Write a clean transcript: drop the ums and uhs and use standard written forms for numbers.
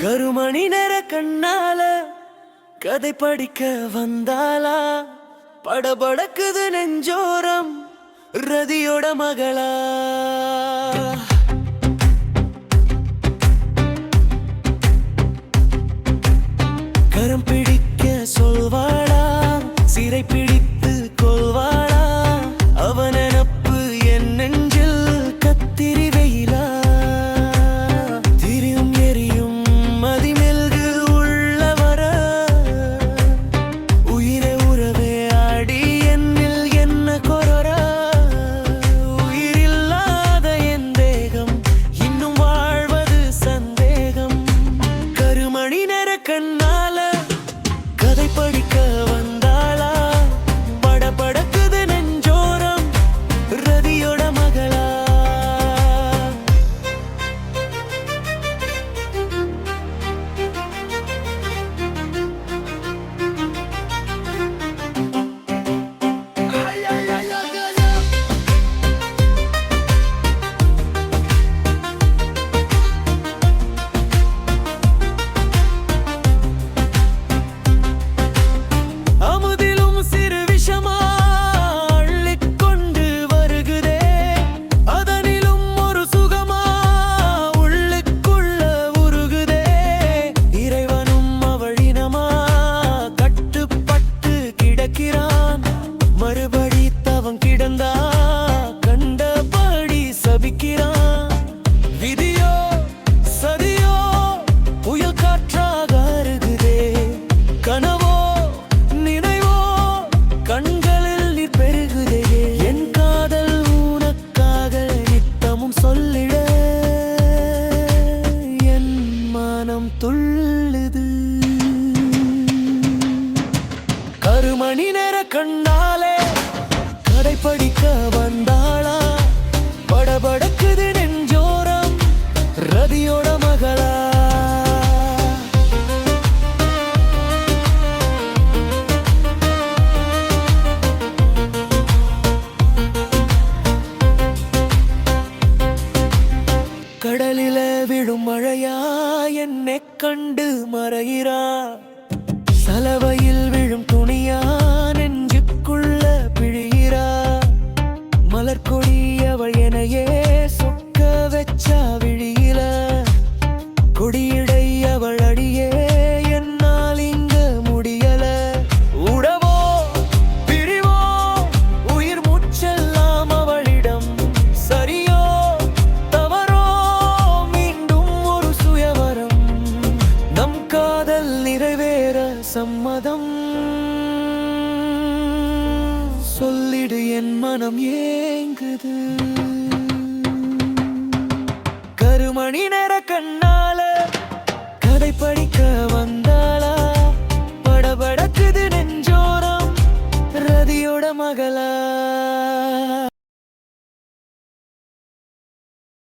கருமணி நேர கண்ணால கதை படிக்க வந்தாளா? படபடக்குது நெஞ்சோரம் ரதியோட மகளா? கரம் பிடிக்க சொல்வாளா? சிறை பிடித்து கொள்வாளா? அவன் நினப்பு என் நெஞ்சில் கத்திரி வெயிலா? திரியும் எரியும் மதிமெல்கு உள்ளவர உயிரை உறவே ஆடி என்னில் என்ன கொரரா? உயிரில்லாத என் தேகம் இன்னும் வாழ்வது சந்தேகம். கருமணி நேர கண்ணால கதை படிக்க வந்தாளா? படபடக்குது நெஞ்சோரம் ரதியோட மகளா? அமுதிலும் சிறு விஷமா அள்ளிக் கொண்டு வருகுதே, அதனிலும் ஒரு சுகமா உள்ளுக்குள்ள உருகுதே. இறைவனும் அவளினமா கட்டுப்பட்டு கிடக்கிறான். மறுபடி தவம் கிடந்தா கண்டபடி சபிக்கிறான். விதியோ சதியோ புயல் காற்றாக அருகுதே. கனவோ நினைவோ கண்களில் நீர் பெருகுதே. என் காதல் உனக்காக நித்தமும் சொல்லிட என் மனம் துள்ளுது. கருமணி நேர கண்ணாலே கடை படிக்க வந்தாளா? படபடக்குது நெஞ்சோரம் ரதியோட மகளா? கடலில விழும் மழையா என்னை கண்டு மறைகிறா? சலவையில் விழும் துணியா நெஞ்சுக்குள்ள பிழிகிறா? மலர்கொடி அவள் எனையே சொக்க வச்சா விழியில. கொடியடை அவள் அடியே என்னால் இங்க முடியல. உடவோ பிரிவோ உயிர் மூச்செல்லாம் அவளிடம். சரியோ தவறோ மீண்டும் ஒரு சுயவரம். நம் காதல் நிறைவேற சம்மதம். சொல்லிடு என் மனம் ஏங்குது. கருமணி நேர கண்ண